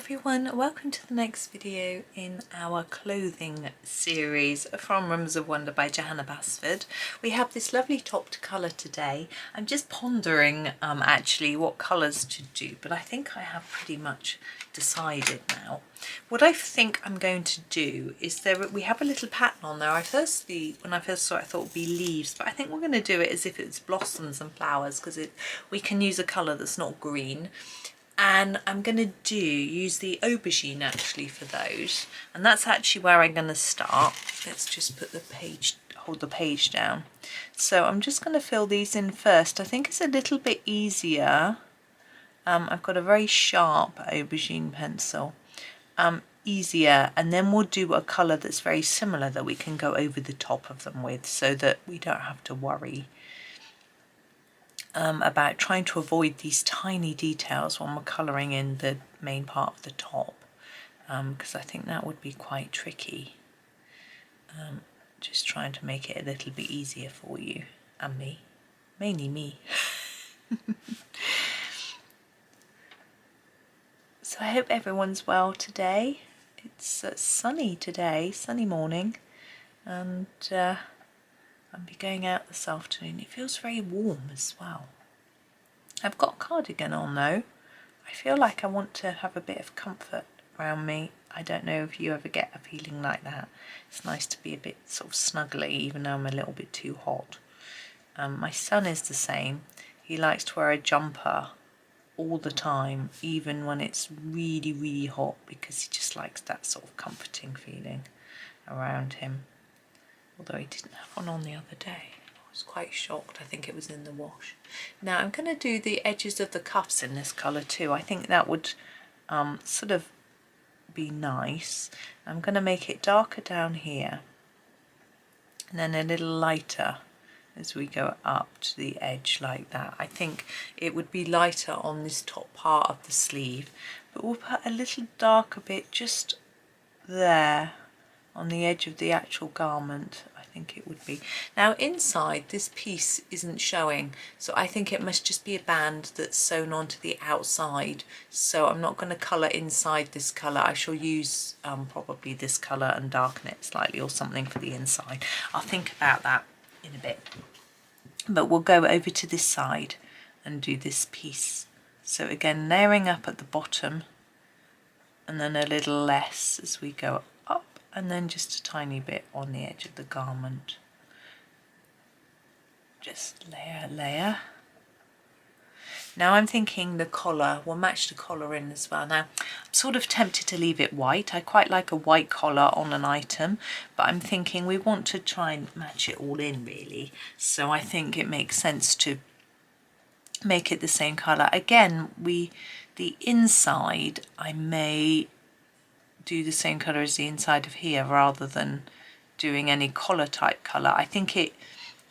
everyone, welcome to the next video in our clothing series from Rooms of Wonder by Johanna Basford. We have this lovely top to colour today. I'm just pondering actually what colours to do, but I think I have pretty much decided now. What I think I'm going to do is we have a little pattern on there. When I first saw it, I thought it would be leaves, but I think we're going to do it as if it's blossoms and flowers because we can use a colour that's not green. And I'm going to use the aubergine actually for those, and that's actually where I'm going to start. Let's just put hold the page down. So I'm just going to fill these in first. I think it's a little bit easier. I've got a very sharp aubergine pencil. Easier, and then we'll do a colour that's very similar that we can go over the top of them with, so that we don't have to worry about trying to avoid these tiny details when we're colouring in the main part of the top, because I think that would be quite tricky. Just trying to make it a little bit easier for you and me, mainly me. So I hope everyone's well today. It's sunny today, sunny morning, and I'll be going out this afternoon. It feels very warm as well. I've got a cardigan on though. I feel like I want to have a bit of comfort around me. I don't know if you ever get a feeling like that. It's nice to be a bit sort of snuggly even though I'm a little bit too hot. My son is the same. He likes to wear a jumper all the time, even when it's really, really hot, because he just likes that sort of comforting feeling around him. Although he didn't have one on the other day. I was quite shocked. I think it was in the wash. Now I'm going to do the edges of the cuffs in this colour too. I think that would sort of be nice. I'm going to make it darker down here and then a little lighter as we go up to the edge like that. I think it would be lighter on this top part of the sleeve, but we'll put a little darker bit just there on the edge of the actual garment. I think it would be. Now inside this piece isn't showing, so I think it must just be a band that's sewn onto the outside, so I'm not going to colour inside this colour. I shall use probably this colour and darken it slightly or something for the inside. I'll think about that in a bit, but we'll go over to this side and do this piece. So again, layering up at the bottom and then a little less as we go up, and then just a tiny bit on the edge of the garment. Just layer. Now I'm thinking the collar, we'll match the collar in as well. Now I'm sort of tempted to leave it white. I quite like a white collar on an item, but I'm thinking we want to try and match it all in really. So I think it makes sense to make it the same colour. Again, the inside I may do the same colour as the inside of here rather than doing any collar type colour. I think it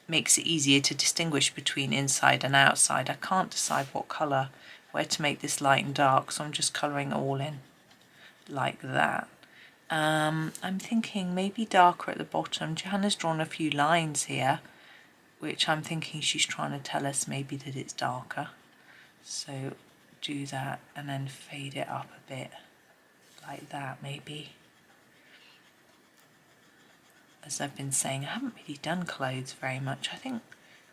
makes it easier to distinguish between inside and outside. I can't decide what colour, where to make this light and dark, so I'm just colouring it all in like that. I'm thinking maybe darker at the bottom. Johanna's drawn a few lines here, which I'm thinking she's trying to tell us maybe that it's darker. So do that and then fade it up a bit like that maybe. As I've been saying, I haven't really done clothes very much. I think,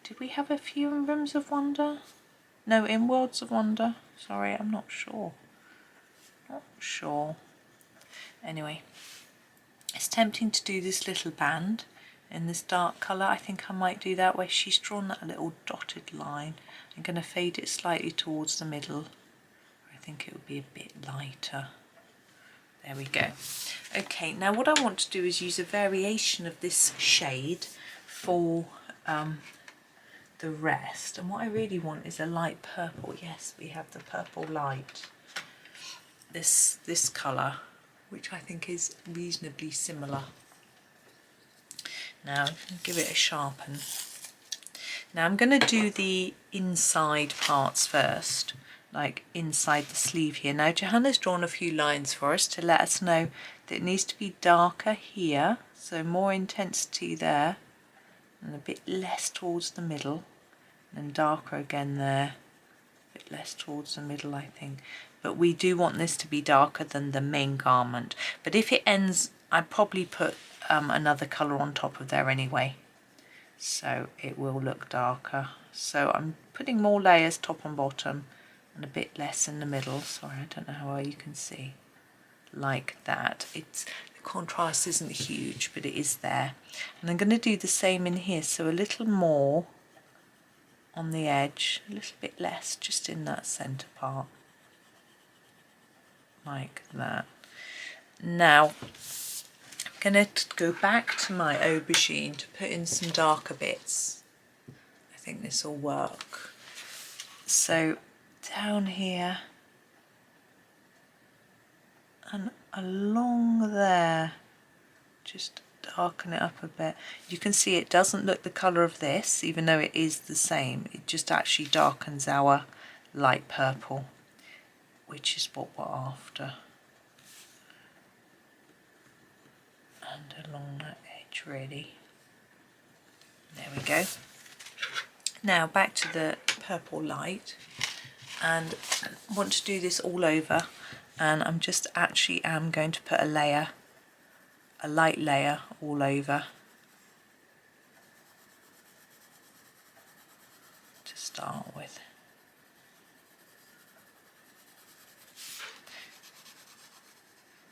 did we have a few in Rooms of Wonder? No, in Worlds of Wonder. Sorry, I'm not sure. Not sure. Anyway, it's tempting to do this little band in this dark colour. I think I might do that where she's drawn that little dotted line. I'm going to fade it slightly towards the middle. I think it would be a bit lighter. There we go. Okay, now what I want to do is use a variation of this shade for the rest. And what I really want is a light purple. Yes, we have the purple light. This colour, which I think is reasonably similar. Now, give it a sharpen. Now I'm going to do the inside parts first, like inside the sleeve here. Now Johanna's drawn a few lines for us to let us know that it needs to be darker here, so more intensity there, and a bit less towards the middle, and darker again there, a bit less towards the middle I think. but we do want this to be darker than the main garment. But if it ends, I'd probably put another colour on top of there anyway, so it will look darker. So I'm putting more layers top and bottom and a bit less in the middle. Sorry, I don't know how well you can see. Like that. It's the contrast isn't huge, but it is there. And I'm going to do the same in here, so a little more on the edge, a little bit less just in that centre part, like that. Now I'm going to go back to my aubergine to put in some darker bits. I think this will work. So down here and along there, just darken it up a bit. You can see it doesn't look the colour of this, even though it is the same. It just actually darkens our light purple, which is what we're after. And along that edge, really. There we go. Now back to the purple light, and I want to do this all over, and I'm just actually am going to put a layer, a light layer all over to start with.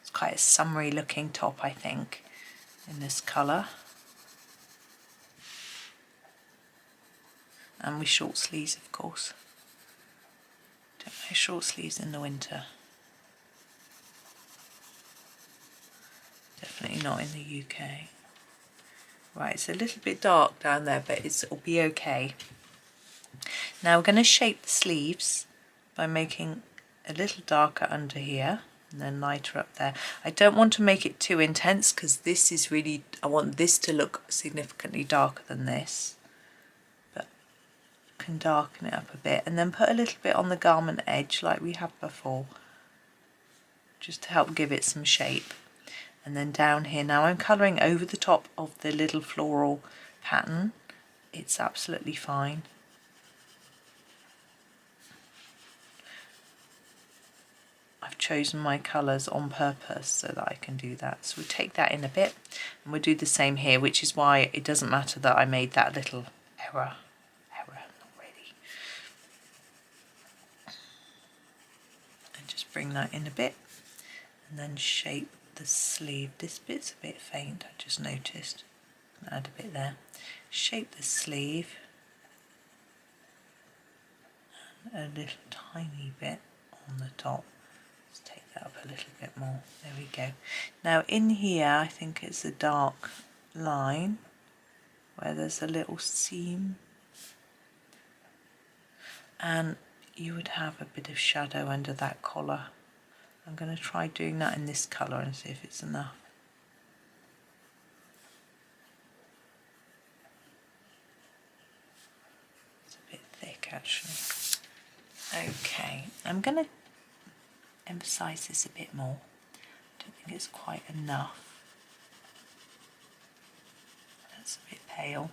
It's quite a summery looking top, I think, in this colour. And with short sleeves, of course. Don't wear short sleeves in the winter. Definitely not in the UK. Right, it's a little bit dark down there, but it'll be okay. Now we're going to shape the sleeves by making a little darker under here and then lighter up there. I don't want to make it too intense because this is really, I want this to look significantly darker than this. But can darken it up a bit and then put a little bit on the garment edge like we have before, just to help give it some shape. And then down here, now I'm colouring over the top of the little floral pattern. It's absolutely fine. I've chosen my colours on purpose so that I can do that. So we'll take that in a bit and we'll do the same here, which is why it doesn't matter that I made that little error. And just bring that in a bit and then shape the sleeve. This bit's a bit faint, I just noticed. Add a bit there. Shape the sleeve and a little tiny bit on the top. Let's take that up a little bit more. There we go. Now in here I think it's a dark line where there's a little seam, and you would have a bit of shadow under that collar. I'm going to try doing that in this colour and see if it's enough. It's a bit thick actually. Okay, I'm going to emphasise this a bit more. I don't think it's quite enough. That's a bit pale.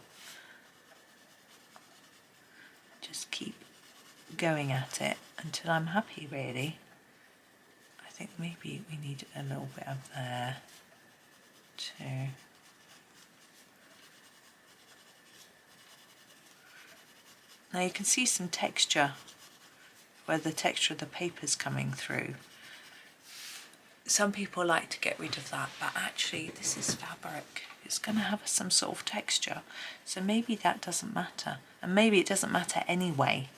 Just keep going at it until I'm happy, really. I think maybe we need a little bit up there too. Now you can see some texture where the texture of the paper is coming through. Some people like to get rid of that, but actually this is fabric. It's going to have some sort of texture, so maybe that doesn't matter, and maybe it doesn't matter anyway.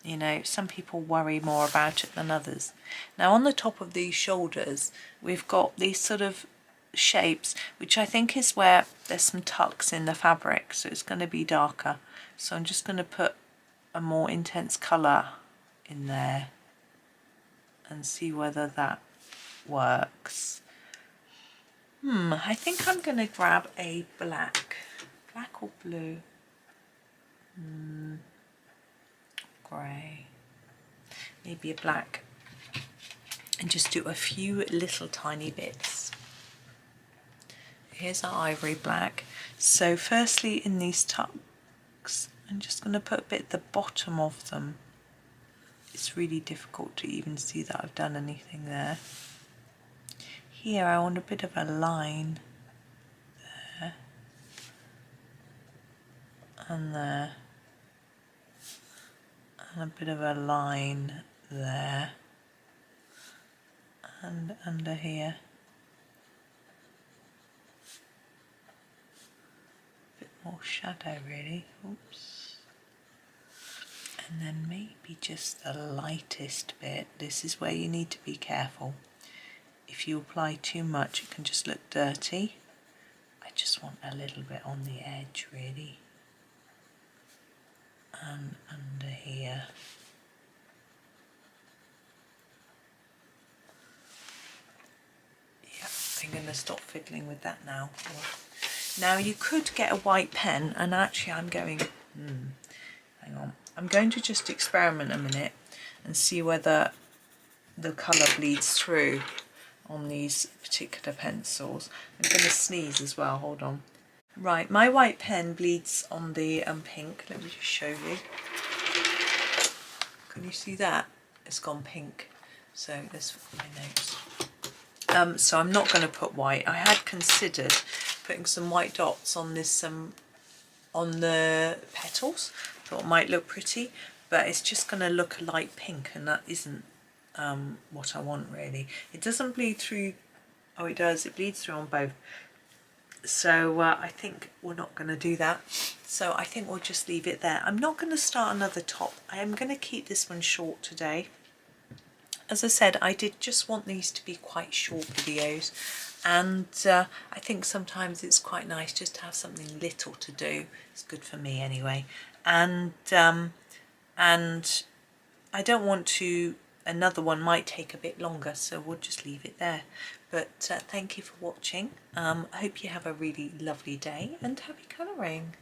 You know, some people worry more about it than others. Now on the top of these shoulders, we've got these sort of shapes, which I think is where there's some tucks in the fabric, so it's going to be darker. So I'm just going to put a more intense colour in there and see whether that works. I think I'm going to grab a black or blue. Grey, maybe a black, and just do a few little tiny bits. Here's our ivory black. So firstly in these tucks, I'm just going to put a bit at the bottom of them. it's really difficult to even see that I've done anything there. Here I want a bit of a line there and there, and a bit of a line there and under here. A bit more shadow really. Oops. And then maybe just the lightest bit. This is where you need to be careful. If you apply too much, it can just look dirty. I just want a little bit on the edge really. And under here. Yeah, I'm going to stop fiddling with that now. Now you could get a white pen, and actually I'm going, hang on, I'm going to just experiment a minute and see whether the colour bleeds through on these particular pencils. I'm going to sneeze as well, hold on. Right, my white pen bleeds on the pink. Let me just show you. Can you see that? It's gone pink. So there's my notes. So I'm not going to put white. I had considered putting some white dots on this on the petals. Thought it might look pretty, but it's just going to look a light pink, and that isn't what I want really. It doesn't bleed through. Oh, it does. It bleeds through on both. So I think we're not going to do that. So I think we'll just leave it there. I'm not going to start another top. I am going to keep this one short today. As I said, I did just want these to be quite short videos, and I think sometimes it's quite nice just to have something little to do. It's good for me anyway. And I don't want to. Another one might take a bit longer, so we'll just leave it there. But thank you for watching. I hope you have a really lovely day and happy colouring.